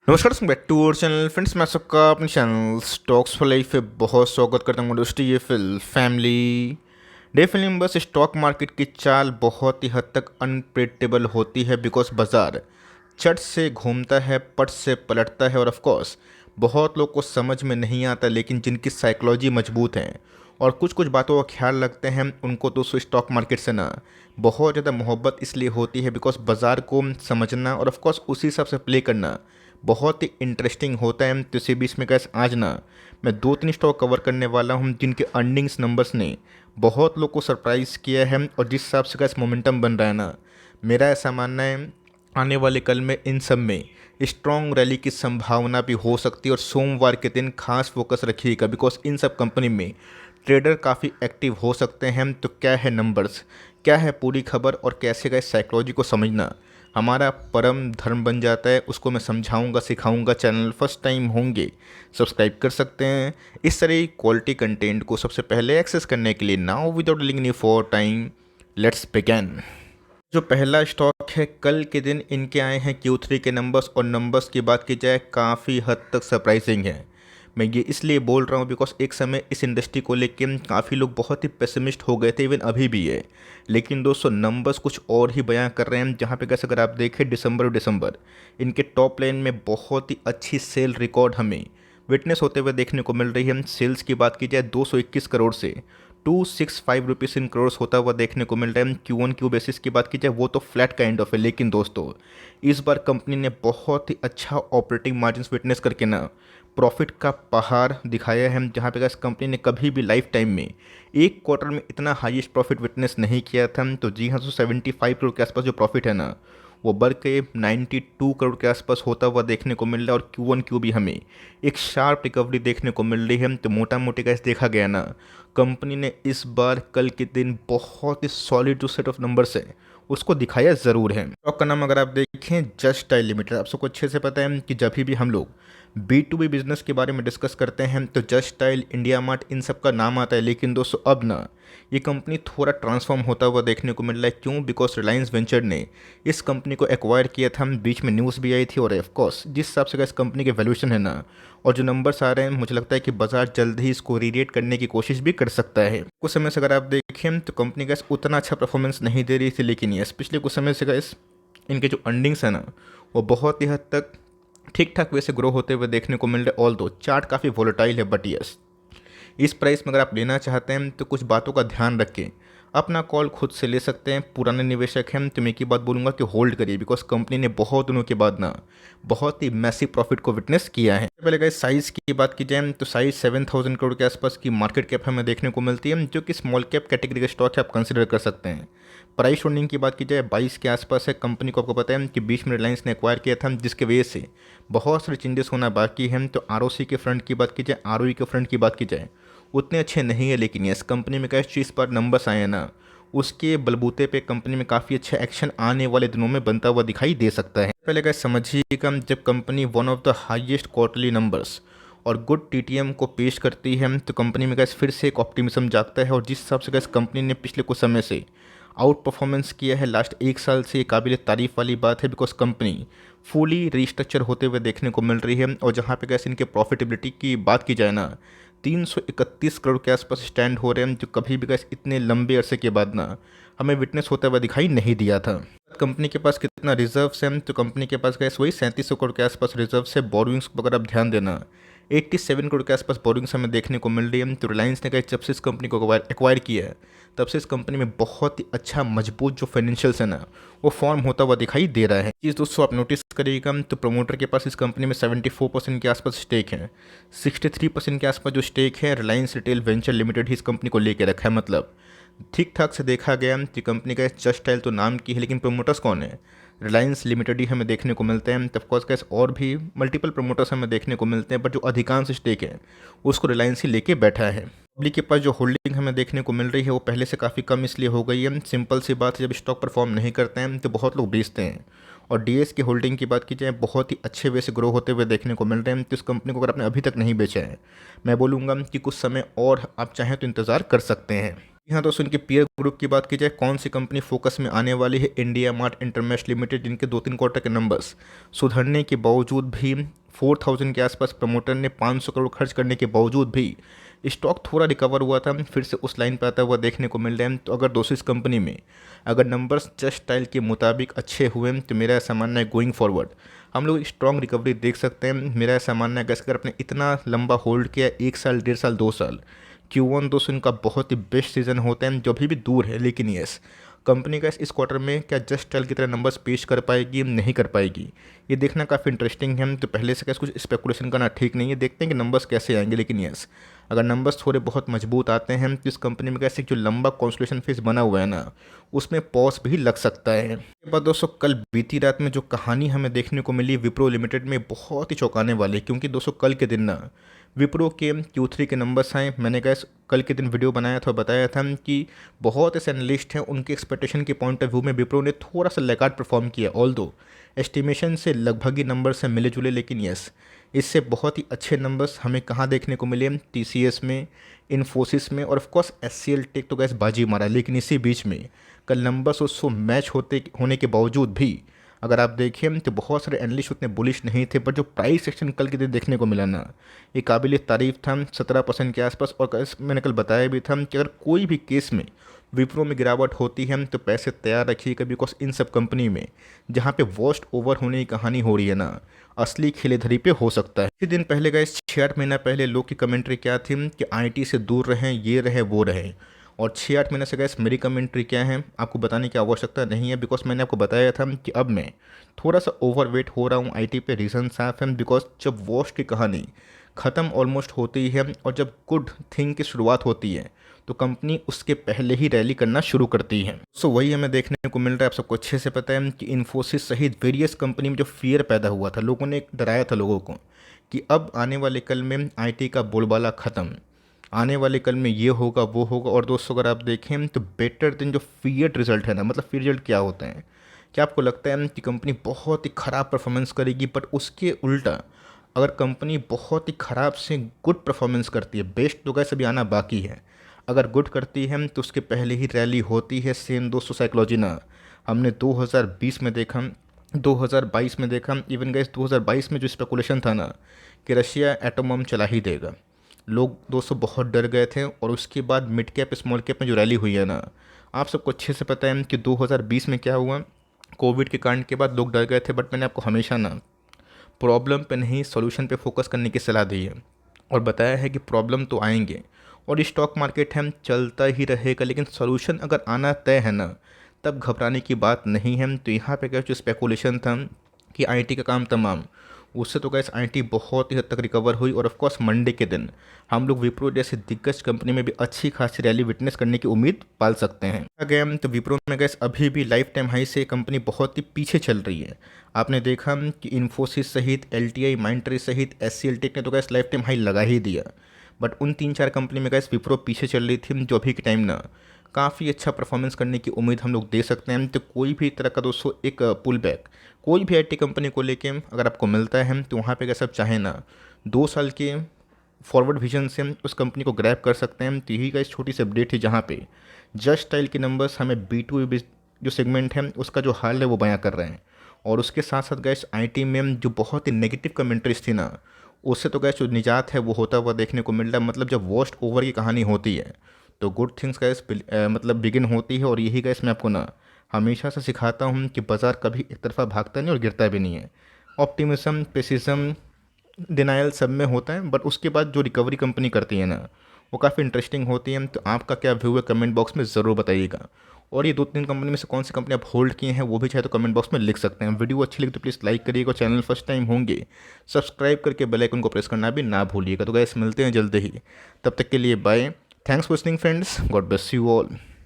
नमस्कार back to our channel friends. मैं सबका अपने चैनल स्टॉक्स फॉर लाइफ पे बहुत स्वागत करता हूँ दोस्तों। ये फैमिली डे फिल्म बस स्टॉक मार्केट की चाल बहुत ही हद तक अनप्रेडिक्टेबल होती है बिकॉज बाजार चट से घूमता है, पट से पलटता है और ऑफ कोर्स बहुत लोग को समझ में नहीं आता, लेकिन जिनकी साइकोलॉजी मजबूत है और कुछ कुछ बातों का ख्याल रखते हैं उनको दोस्तों स्टॉक मार्केट से ना बहुत ज़्यादा मोहब्बत इसलिए होती है बिकॉज बाज़ार को समझना और ऑफ कोर्स उसी हिसाब से प्ले करना बहुत ही इंटरेस्टिंग होता है। तो इसी बीच में गैस आज ना मैं दो तीन स्टॉक कवर करने वाला हूँ जिनके अर्निंग्स नंबर्स ने बहुत लोग को सरप्राइज़ किया है और जिस हिसाब से गैस मोमेंटम बन रहा है ना, मेरा ऐसा मानना है आने वाले कल में इन सब में स्ट्रॉन्ग रैली की संभावना भी हो सकती है। और सोमवार के दिन खास फोकस रखिएगा बिकॉज इन सब कंपनी में ट्रेडर काफ़ी एक्टिव हो सकते हैं। तो क्या है नंबर्स, क्या है पूरी खबर और कैसे गए साइकोलॉजी को समझना हमारा परम धर्म बन जाता है, उसको मैं समझाऊंगा सिखाऊंगा। चैनल फर्स्ट टाइम होंगे सब्सक्राइब कर सकते हैं इस तरह क्वालिटी कंटेंट को सबसे पहले एक्सेस करने के लिए। Now without delaying any for time let's begin. जो पहला स्टॉक है, कल के दिन इनके आए हैं Q3 के नंबर्स और नंबर्स की बात की जाए काफ़ी हद तक सरप्राइजिंग है। मैं ये इसलिए बोल रहा हूँ बिकॉज एक समय इस इंडस्ट्री को लेके काफ़ी लोग बहुत ही पेसिमिस्ट हो गए थे, इवन अभी भी है। लेकिन दोस्तों नंबर्स कुछ और ही बयां कर रहे हैं, जहाँ पे कैसे अगर आप देखें दिसंबर इनके टॉप लाइन में बहुत ही अच्छी सेल रिकॉर्ड हमें विटनेस होते हुए देखने को मिल रही है। सेल्स की बात की जाए 221 करोड़ से 265 रुपीज़ इन करोड़ होता हुआ देखने को मिल रहा है। Q1Q बेसिस की बात की जाए वो तो फ्लैट काइंड ऑफ है, लेकिन दोस्तों इस बार कंपनी ने बहुत ही अच्छा ऑपरेटिंग मार्जिन विटनेस करके ना प्रॉफिट का पहाड़ दिखाया है, जहाँ पे इस कंपनी ने कभी भी लाइफ टाइम में एक क्वार्टर में इतना हाईएस्ट प्रॉफिट विटनेस नहीं किया था। तो जी हाँ, तो 75 करोड़ के आसपास जो प्रॉफिट है ना वो बढ़ के 92 करोड़ के आसपास होता हुआ देखने को मिल रहा है। और Q1Q भी हमें एक शार्प रिकवरी देखने को मिल रही है। तो मोटा मोटी का देखा गया ना, कंपनी ने इस बार कल के दिन बहुत ही सॉलिड जो सेट ऑफ नंबर्स है उसको दिखाया ज़रूर है। स्टॉक का नाम अगर आप देखें जस्ट टाइल लिमिटेड। आप सबको अच्छे से पता है कि जब भी हम लोग B2B बिजनेस के बारे में डिस्कस करते हैं तो जस्ट टाइल, इंडिया मार्ट, इन सब का नाम आता है। लेकिन दोस्तों अब ना ये कंपनी थोड़ा ट्रांसफॉर्म होता हुआ देखने को मिल रहा है। क्यों? बिकॉज रिलायंस वेंचर ने इस कंपनी को एक्वायर किया था, बीच में न्यूज़ भी आई थी। और ऑफकोर्स जिस हिसाब से इस कंपनी के वैल्यूएशन है ना और जो नंबर्स आ रहे हैं, मुझे लगता है कि बाजार जल्द ही इसको रीरेट करने की कोशिश भी कर सकता है। कुछ समय से अगर आप देखें तो कंपनी का उतना अच्छा परफॉर्मेंस नहीं दे रही थी, लेकिन ये पिछले कुछ समय से इनके जो अर्निंग्स है ना वो बहुत ही हद तक ठीक ठाक वैसे ग्रो होते हुए देखने को मिल रहे। ऑल दो चार्ट काफ़ी वोलेटाइल है, बट यस इस प्राइस में अगर आप लेना चाहते हैं तो कुछ बातों का ध्यान रखें, अपना कॉल खुद से ले सकते हैं। पुराने निवेशक हैं तो मैं एक ही बात बोलूँगा कि होल्ड करिए बिकॉज कंपनी ने बहुत दिनों के बाद ना बहुत ही मैसिव प्रॉफिट को विटनेस किया है। पहले गाइस साइज़ की बात की जाए तो साइज़ 7,000 करोड़ के आसपास की मार्केट कैप हमें देखने को मिलती है, जो कि स्मॉल कैप कैटेगरी का स्टॉक है, आप कंसिडर कर सकते हैं। प्राइस होल्डिंग की बात की जाए 22 के आसपास है। कंपनी को आपको पता है कि बीच में रिलायंस ने एक्वायर किया था, जिसके वजह से बहुत सारे चेंजेस होना बाकी हैं। तो ROC के फ्रंट की बात की जाए, ROE के फ्रंट की बात की जाए उतने अच्छे नहीं है, लेकिन इस कंपनी में कैसे चीज़ पर नंबर्स आए हैं ना उसके बलबूते पे कंपनी में काफ़ी अच्छा एक्शन आने वाले दिनों में बनता हुआ दिखाई दे सकता है। पहले क्या समझिएगा, जब company one of the highest quarterly numbers और गुड TTM को पेश करती है तो कंपनी में गैस फिर से एक ऑप्टिमिज्म जागता है। और जिस हिसाब से गैस कंपनी ने पिछले कुछ समय से आउट परफॉर्मेंस किया है लास्ट एक साल से, ये काबिल तारीफ वाली बात है बिकॉज कंपनी फुली रिस्ट्रक्चर होते हुए देखने को मिल रही है। और जहाँ पे गैस इनके प्रॉफिटेबिलिटी की बात की जाए ना 331 करोड़ के आसपास स्टैंड हो रहे हैं, जो कभी भी गैस इतने लंबे अरसे के बाद ना हमें विटनेस होता हुआ दिखाई नहीं दिया था। कंपनी के पास कितना रिजर्व्स हैं तो कंपनी के पास गैस वही 3700 करोड़ के आसपास रिजर्व्स है। बोरिंग्स पर अगर आप ध्यान देना 87 करोड़ के आसपास बोरिंग्स हमें देखने को मिल रही है। तो रिलायंस ने जब से इस कंपनी को एक्वायर किया है तब से इस कंपनी में बहुत ही अच्छा मजबूत जो फाइनेंशियल्स है ना वो फॉर्म होता हुआ दिखाई दे रहा है। चीज़ दोस्तों आप नोटिस करिएगा तो प्रमोटर के पास इस कंपनी में 74% के आसपास स्टेक है। 63% के आसपास जो स्टेक है रिलायंस रिटेल वेंचर लिमिटेड ही इस कंपनी को लेकर रखा है। मतलब ठीक ठाक से देखा गया कि कंपनी का जस्ट टाइल तो नाम की है, लेकिन प्रमोटर्स कौन है? रिलायंस लिमिटेड ही हमें देखने को मिलते हैं। ऑफकोर्स कैसे और भी मल्टीपल प्रमोटर्स हमें देखने को मिलते हैं, बट जो अधिकांश स्टेक है उसको रिलायंस ही लेके बैठा है। पब्लिक के पास जो होल्डिंग हमें देखने को मिल रही है वो पहले से काफ़ी कम इसलिए हो गई है। सिंपल सी बात है, जब स्टॉक परफॉर्म नहीं करते हैं तो बहुत लोग बेचते हैं। और DS की होल्डिंग की बात की जाए बहुत ही अच्छे वे से ग्रो होते हुए देखने को मिल रहे हैं। तो इस कंपनी को अगर आपने अभी तक नहीं बेचा है, मैं बोलूँगा कि कुछ समय और आप चाहें तो इंतज़ार कर सकते हैं। यहाँ दोस्तों इनके पीयर ग्रुप की बात की जाए कौन सी कंपनी फोकस में आने वाली है, इंडिया मार्ट इंटरमेश लिमिटेड, जिनके 2-3 क्वार्टर के नंबर्स सुधरने के बावजूद भी 4000 के आसपास प्रमोटर ने 500 करोड़ खर्च करने के बावजूद भी स्टॉक थोड़ा रिकवर हुआ था, फिर से उस लाइन पर आता हुआ देखने को मिल रहा है। तो अगर दोस्तों इस कंपनी में अगर नंबर्स जस्ट स्टाइल के मुताबिक अच्छे हुए तो मेरा ऐसा मानना है गोइंग फॉरवर्ड हम लोग स्ट्रॉन्ग रिकवरी देख सकते हैं। मेरा ऐसा मानना है कि अगर आपने इतना लंबा होल्ड किया 1 साल 1.5 साल 2 साल, Q1 दोस्तों इनका बहुत ही बेस्ट सीजन होता है जो अभी भी दूर है, लेकिन यस कंपनी का इस क्वार्टर में क्या जस्ट टेल की तरह नंबर्स पेश कर पाएगी नहीं कर पाएगी, ये देखना काफ़ी इंटरेस्टिंग है। तो पहले से कैसे कुछ स्पेकुलेशन करना ठीक नहीं है, देखते हैं कि नंबर्स कैसे आएंगे। लेकिन यस अगर नंबर्स थोड़े बहुत मजबूत आते हैं तो इस कंपनी में कैसे जो लंबा कॉन्सोलेशन फेज बना हुआ है ना, उसमें पॉज भी लग सकता है। इसके बाद दोस्तों कल बीती रात में जो कहानी हमें देखने को मिली विप्रो लिमिटेड में, बहुत ही चौंकाने वाली, क्योंकि दोस्तों कल के दिन ना विप्रो के Q3 के नंबर्स आए। मैंने कहा कल के दिन वीडियो बनाया था, बताया था कि बहुत ऐसे एनालिस्ट हैं उनके एक्सपेक्टेशन के पॉइंट ऑफ व्यू में विप्रो ने थोड़ा सा लैगार्ड परफॉर्म किया, ऑल्दो एस्टिमेशन से लगभग ही नंबर से मिले जुले। लेकिन यस इससे बहुत ही अच्छे नंबर्स हमें कहाँ देखने को मिले, TCS में, इन्फोसिस में, और ऑफकोर्स SCL टेक तो गैस बाजी मारा। लेकिन इसी बीच में कल नंबर्स उसको मैच होने के बावजूद भी अगर आप देखें तो बहुत सारे एनालिस्ट उतने बुलिश नहीं थे, पर जो प्राइस एक्शन कल के दिन देखने को मिला ना, ये काबिल तारीफ था, 17% के आसपास। और मैंने कल बताया भी था कि अगर कोई भी केस में विप्रो में गिरावट होती है तो पैसे तैयार रखिएगा, बिकॉज इन सब कंपनी में जहाँ पे वॉस्ट ओवर होने की कहानी हो रही है ना, असली खेलेधरी पे हो सकता है। इसी दिन पहले गए 6-8 महीना पहले लोग की कमेंट्री क्या थी कि IT से दूर रहें, ये रहे वो रहे, और 6-8 महीने से गैस मेरी कमेंट्री क्या है आपको बताने की आवश्यकता नहीं है, बिकॉज मैंने आपको बताया था कि अब मैं थोड़ा सा ओवरवेट हो रहा हूँ IT पे। रीज़न साफ है, बिकॉज जब वॉश की कहानी ख़त्म ऑलमोस्ट होती है और जब गुड थिंग की शुरुआत होती है तो कंपनी उसके पहले ही रैली करना शुरू करती है। सो वही हमें देखने को मिल रहा है। आप सबको अच्छे से पता है कि इन्फोसिस सहित वेरियस कंपनी में जो फियर पैदा हुआ था, लोगों ने डराया था लोगों को कि अब आने वाले कल में IT का बोलबाला ख़त्म, आने वाले कल में ये होगा वो होगा। और दोस्तों अगर आप देखें तो बेटर दिन जो फियर्ड रिजल्ट है ना, मतलब फियर रिजल्ट क्या होता है, क्या आपको लगता है कि कंपनी बहुत ही ख़राब परफॉर्मेंस करेगी, बट उसके उल्टा अगर कंपनी बहुत ही ख़राब से गुड परफॉर्मेंस करती है, बेस्ट तो कैसे भी आना बाकी है, अगर गुड करती है तो उसके पहले ही रैली होती है। सेम दोस्तों साइकोलॉजी ना हमने 2020 में देखा, 2022 में देखा, इवन गैस 2022 में जो स्पेकुलेशन था ना कि रशिया एटम बम चला ही देगा, लोग दोस्तों बहुत डर गए थे। और उसके बाद मिड कैप स्मॉल कैप में जो रैली हुई है ना, आप सबको अच्छे से पता है कि 2020 में क्या हुआ, कोविड के कांड के बाद लोग डर गए थे। बट मैंने आपको हमेशा ना प्रॉब्लम पे नहीं सॉल्यूशन पे फोकस करने की सलाह दी है और बताया है कि प्रॉब्लम तो आएंगे और स्टॉक मार्केट है चलता ही रहेगा, लेकिन सॉल्यूशन अगर आना तय है ना, तब घबराने की बात नहीं है। तो यहाँ पे क्या जो स्पेकुलेशन था कि IT का काम तमाम, उससे तो गैस IT बहुत ही हद तक रिकवर हुई। और ऑफकोर्स मंडे के दिन हम लोग विप्रो जैसे दिग्गज कंपनी में भी अच्छी खासी रैली विटनेस करने की उम्मीद पाल सकते हैं। अगर तो विप्रो में गैस अभी भी लाइफ टाइम हाई से कंपनी बहुत ही पीछे चल रही है। आपने देखा कि इन्फोसिस सहित LTI, माइंडट्री सहित SCL टेक ने तो गैस लाइफ टाइम हाई लगा ही दिया, बट उन 3-4 कंपनी में गैस विप्रो पीछे चल रही थी, जो अभी के टाइम ना काफ़ी अच्छा परफॉर्मेंस करने की उम्मीद हम लोग दे सकते हैं। तो कोई भी तरह का दोस्तों एक पुल बैक कोई भी IT कंपनी को लेके अगर आपको मिलता है तो वहाँ पे अगर सब चाहें ना 2 साल के फॉरवर्ड विजन से उस कंपनी को ग्रैब कर सकते हैं। तो यही का इस छोटी सी अपडेट है जहाँ पे जस्ट स्टाइल के नंबर्स हमें B2B जो सेगमेंट है उसका जो हाल है वो बयां कर रहे हैं। और उसके साथ साथ गैस IT में जो बहुत ही नेगेटिव कमेंट्रीज थी ना, उससे तो गैस जो निजात है वो होता हुआ देखने को मिल रहा है। मतलब जब वॉस्ट ओवर की कहानी होती है तो गुड थिंग्स गैस मतलब बिगिन होती है। और यही गैस मैं आपको ना हमेशा से सिखाता हूँ कि बाज़ार कभी एक तरफा भागता नहीं और गिरता भी नहीं है। ऑप्टिमिज्म, पेसिज्म, डिनाइल सब में होता है, बट उसके बाद जो रिकवरी कंपनी करती है ना वो काफ़ी इंटरेस्टिंग होती है। तो आपका क्या व्यू है कमेंट बॉक्स में ज़रूर बताइएगा। और ये 2-3 कंपनी में से कौन सी कंपनी आप होल्ड किए हैं वो भी चाहे तो कमेंट बॉक्स में लिख सकते हैं। वीडियो अच्छी लगी तो प्लीज़ लाइक करिएगा, चैनल फर्स्ट टाइम होंगे सब्सक्राइब करके बेल आइकन को प्रेस करना भी ना भूलिएगा। तो गाइस मिलते हैं जल्द ही, तब तक के लिए bye. Thanks for listening friends, God bless you all.